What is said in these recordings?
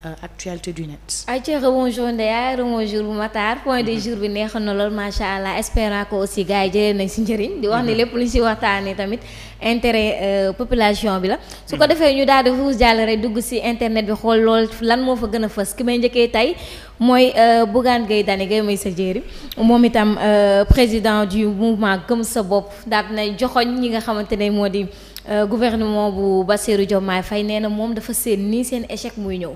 Actualité du net. ayca rebonjour Ndeya rebonjour Matar point du jour bi neexoon na lool macha allah espérant que aussi gars yi jëlee nañ si njëriñ. di wax ni lépp lu ñu si waxtaanee tamit intérêt population bi la. su ko defee ñu daal di xuus jàll rek dugg si internet bi xool lool lan moo fa gën a fës ki may njëkkee tey mooy Bougane Gueye Dany Gueye may sa jéeri moom itam président du mouvement Gëm sa bopp daal na joxoñ ñi nga xamante ne moo di. Gouvernement bu Bassirou Diomaye Faye nee na moom dafa seen nii seen échec muy ñëw.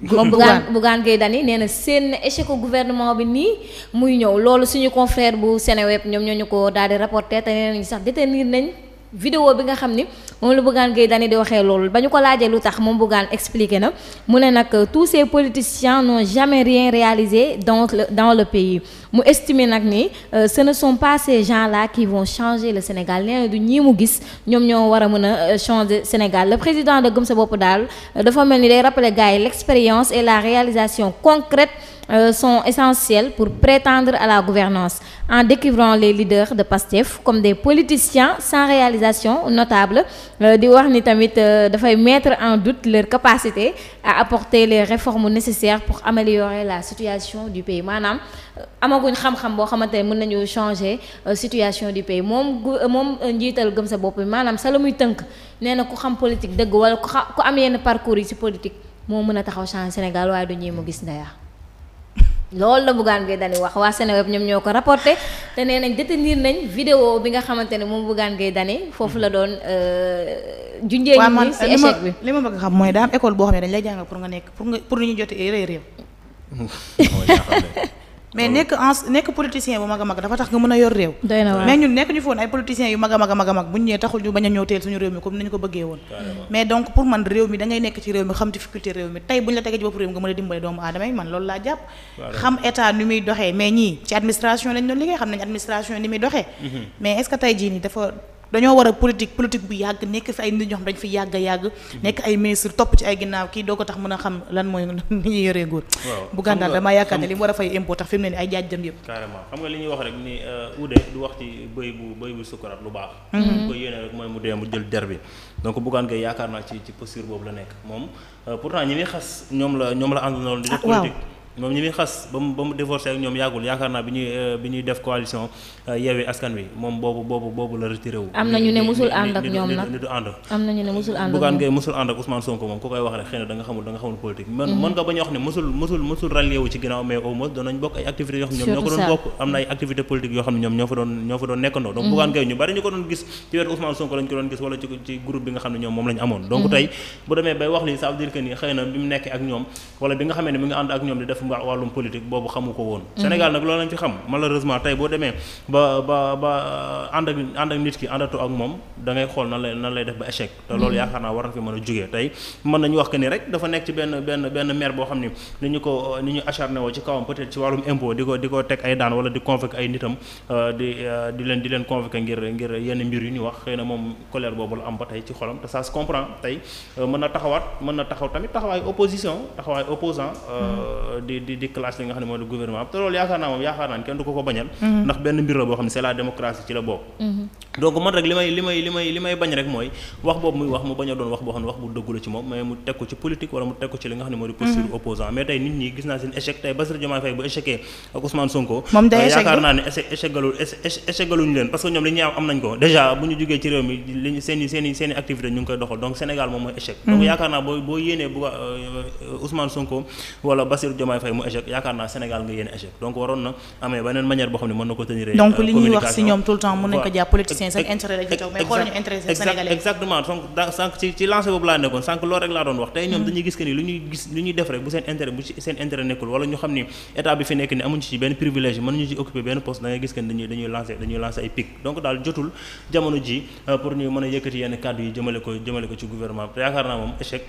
moom Bougane Gueye Dany nee na seen échec gouvernement bi nii muy ñëw loolu suñu confrère bu Seneweb ñoom ñoo ñu ko daal di rapporté te nee nañu sax détenir nañ vidéo bi nga xam ni moom la Bougane Gueye Dany di waxee loolu ba ñu ko laajee lu tax moom Bougane expliqué na mu ne nag tous ces politiciens n'ont jamais rien réalisé dans le pays mu estimé nag ni ce ne sont pas ces gens-là qui vont changer le Sénégal nee na du ñii mu gis ñoom ñoo war a mën a changer Sénégal le président de Gëm sa bopp daal dafa mel ni day rappeler gars yi l'expérience et la réalisation concrète sont essentielles pour prétendre à la gouvernance en décrivant les leaders de PASTEF comme des politiciens sans réalisation notable di wax ni tamit dafay mettre en doute leur capacité à apporter les réformes nécessaires pour améliorer la situation du pays maanaam amaguñ xam-xam boo xamante ne mën nañu changer situation du pays moom njiital Gëm sa bopp bi maanaam sa la muy tënk nee na ku xam politique dëgg wala ku am yenn parcours yi ci politique moo mën a taxaw changer Sénégal waaye du ñuy mu gis Ndeya loolu la Bougane Gueye Dany wax waa Seneweb ñoom ñoo ko rapporté te nee nañ détenir nañ vidéo bi nga xamante ne moom Bougane Gueye Dany foofu la doon junjee ñi ci échec bi li ma bëgg xam mooy daa am école boo xam ne dañ lay jàngal pour nga nekk pour ñu jotee réew mais nekk politicien bu mag a mag dafa tax nga mën a yor réew mais ñun nekk ñu foon ay politiciens yu mag a mag a mag a mag bu ñu ñëwee taxul ñu bañ a ñëw teel suñu réew mi comme ni ñu ko bëggee woon mais donc pour man réew mi da ngay nekk ci réew mi xam difficulté réew mi tey bu ñu la tegee ci bopp réew mi nga mën a dimbale doomu aadama yi man loolu laa jàpp xam état ni muy doxee mais ñii ci administration lañ doon liggéey xam nañ administration ni muy doxee mais est-ce que tey jii nii dafa dañoo war a politique bu yàgg nekk fi ay nit ñoo xam dañ fi yàgg a yàgg nekk ay ministre topp ci ay ginnaaw kii doo ko tax mën a xam lan mooy ni ñuy yoree nguur Bougane daal damaa yaakaar ne li mu war a fay impôt tax fi mu ne ni ay jaajëm yëpp carrément xam nga li ñuy wax rek ni uude du wax ci bëy bu sukuraat lu baax ñu ko yéene rek mooy mu dee mu jël der bi donc Bougane Gueye yaakaar naa ci posture boobu la nekk moom pourtant ñi muy xas ñoom la àndandoo di def politique moom ñi muy xas ba mu divorcé ak ñoom yàggul yaakaar naa bi ñuy def coalition Yewwi Askan Wi moom boobu la retiré wu. am na ñu ne musul ànd ak ñoom nag ni du ànd. am na ñu ne musul ànd ak Bougane Gueye musul ànd ak Ousmane Sonko moom ku koy wax rek xëy na da nga xamul politique. mën nga bañ a wax ne musul rallié wu ci ginnaaw mais au moins danañ bokk ay activités yoo xam ne ñoom ñoo ko doon bokk am na ay activités politiques yoo xam ne ñoom ñoo fa doon nekkandoo. donc Bougane Gueye ñu bari ñu ko doon gis ci wetu Ousmane Sonko lañ ko doon gis wala ci groupe bi nga xam ne ñoom moom lañ amoon. donc tey bu demee bay wax li ça veut dire que ni xëy na bi mu nekkee ak ñoom wala bi nga xamee ne mi nga ànd ak ñoom di def wàllum politique boobu xamu ko woon Sénégal nag loolu lañ fi xam malheureusement tey boo demee ba ànd ak nit ki àndatoo ak moom da ngay xool nan lay def ba échec te loolu yaakaar naa war na fi mën a jógee tey mën nañu wax que ni rek dafa nekk ci benn maire boo xam ni ni ñu acharné woo ci kawam peut-être ci wàllum impôt di ko teg ay daan wala di convoquer ay nitam di leen convoquer ngir yenn mbir yu ñu wax xëy na moom colère boobu la am ba tey ci xolam te ça se comprend tey mën na taxaw tamit taxawaay opposant di classe li nga xam ne mooy du gouvernement te loolu yaakaar naa kenn du ko bañal ndax benn mbir la boo xam ne c'est la démocratie ci la bokk donc man rek li may bañ rek mooy wax boobu muy wax mu bañ a doon wax boo xam ne wax bu dëggu la ci moom mais mu teg ko ci politique wala mu teg ko ci li nga xam ne mooy di posture opposant mais tey nit ñi gis naa seen échec tey Bassirou Diomaye Faye bu échecé ak Ousmane Sonko yaakaar naa ne échec galuñu leen parce que ñoom li ñuy am nañ ko déjà bu ñu jógee ci réew mi seeni activité ñu ngi koy doxal donc Sénégal moom mooy échec donc yaakaar naa boo yéenee bu Ousmane Sonko wala Bassirou Diomaye Faye mu échec yaakaar naa Sénégal nga yéene échec donc waroon na amee beneen manière boo xam ne mën na ko tenir donc li ñuy wax ci ñoom tout le temps mën nañ ko jàpp politiciens seen intérêt lañ fi toog mais xool ñu intérêt sénégalais exactement donc sànq ci lancé boobu laa nekkoon sànq loolu rek laa doon wax tey ñoom dañuy gis que ni lu ñuy def rek bu seen intérêt nekkul wala ñu xam ni état bi fi nekk ni amuñu ci benn privilège mën nañu ci occuper benn poste da ngay gis que ni dañuy lancer ay pic donc daal jotul jamono ji pour ñu mën a yëkkati yenn kàddu yi jëmale ko ci gouvernement te yaakaar naa moom échec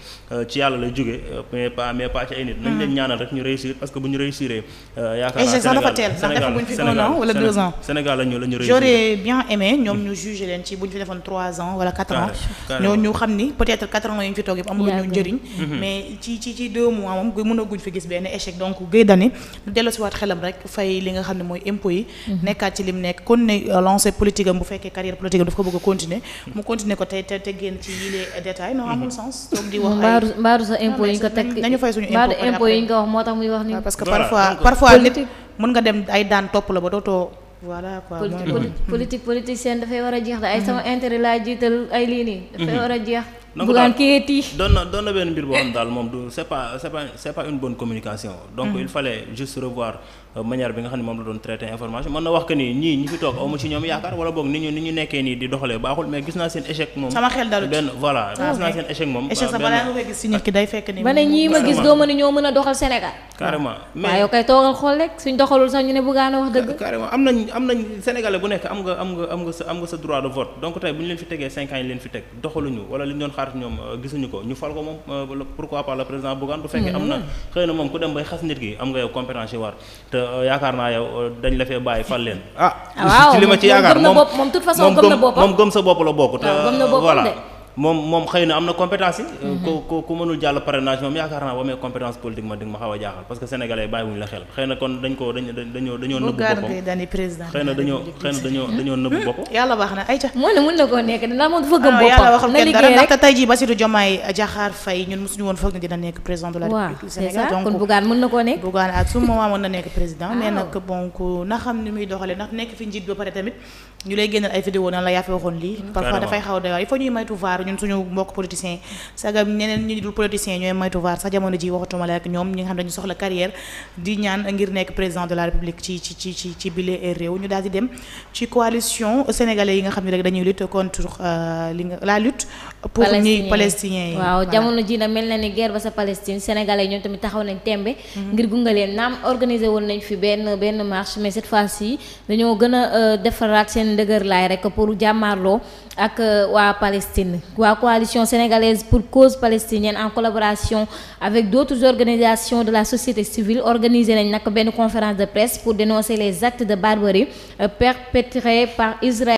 ci yàlla lay jógee mais pas ci ay nit nañ leen ñaanal rek ñu réussir réussir parce que bu ñu réussir yaakaar naa sax dafa teel ndax defaguñ fi 1 an wala 2 ans. Sénégal la ñu réussir. J'aurais bien aimé ñoom ñu juger leen ci bu ñu fi defoon 3 ans wala 4 ans. ñoo ñu xam ni peut-être 4 ans yi ñu fi toog yëpp amul ñu njëriñ. mais ci 2 mois moom mënaguñ fi gis benn échec donc Guèye Dany ñu delloosiwaat xelam rek fay li nga xam ne mooy impôt yi. nekkaat ci lim nekk kon ne lancer politique am bu fekkee carrière politique am daf ko bëgg a continuer mu continuer ko te génn ci yile détails non amul sens toog di wax ay mbaaru sa impôt yi ñu ko teg nañu fay suñu impôt yi ñu ko wax moo tax muy wax ni parce que parfois nit mën nga dem ay daan topp la ba dootoo voilà quoi politique seen dafay war a jeex da ay sama intérêt laa jiital ay lii nii dafay war a jeex bugaan kiyéeti doon na benn mbir boo xam daal moom du c'est pas une bonne communication donc il fallait juste revoir manière bi nga xam ne moom la doon traiter information mën na wax que ni ñi fi toog awma ci ñoom yaakaar wala boog ni ñu nekkee nii di doxalee baaxul mais gis naa seen échec moom sama xel dalu benn voilà gis naa seen échec moom échec sa balaa nga koy gis si nit ki day fekk ni ba ne ñii ma gis doo ma ni ñoo mën a doxal Sénégal carrément mais waaw yow kay toogal xool rek suñ doxalul sax ñu ne bëggaan a wax dëgg carrément am nañ sénégalais bu nekk am nga sa droit de vote donc tey bu ñu leen fi tegee 5 ans yi leen fi teg doxaluñu wala li ñu doon xaar ñoom gisuñu ko ñu fal ko moom pourquoi pas le président Bougane bu fekkee am na xëy na moom ku dem bay xas nit ki am nga yow compétence yi war te yaakaar naa yow dañ la fee bàyyi fal leen waaw ci li ma ci yaakaar moom toute façon gëm na boppam moom gëm sa bopp la bokk te voilà de moom xëy na am na compétence yi ku mënul jàll parrainage moom yaakaar naa ba amee compétence politique ma di nga ma xaw a jaaxal parce que sénégalais bàyyi wuñu la xel xëy na kon dañoo nëbb boppam xëy na dañoo nëbb boppam yàlla baax na ayca moo ne mën na koo nekk dina moom dafa gëm boppam yàlla waxul kenn dara ndaxte tey jii Bassirou Diomaye Diakhar Faye ñun mosuñu woon foog ne dina nekk président de la République du Sénégal donc kon Bougane mën na koo nekk Bougane à tout moment mën na nekk président mais nag donc na xam ni muy doxalee ndax nekk fi njiit ba pare tamit ñu lay génnal ay vidéo nan la yaa fi waxoon lii parfois dafay xaw a doy waar il faut ñuy maytu vaar ñun suñu mbokk politiciens sagam ñeneen ñi dul politiciens ñooy maytu vaar sax jamono ji waxatuma la ak ñoom ñi nga xam dañu soxla carrière di ñaan ngir nekk président de la République ci bile réew ñu daal di dem ci coalition sénégalais yi nga xam ne rek dañuy lutte contre la lutte pour ñuy palestiniens yi waaw jamono ji na mel na ni guerre ba sa Palestine sénégalais ñoom tamit taxaw nañ tembe ngir gunge leen naam organisé woon nañ fi benn marche mais cette fois-ci dañoo gën a defaraat seen ndëgër laay rek pour jàmmaarloo ak waa Palestine waa coalition sénégalaise pour cause palestinienne en collaboration avec d'autres organisations de la société civile organisé nañ nag benn conférence de presse pour dénoncer les actes de barbarie perpétrés par Israël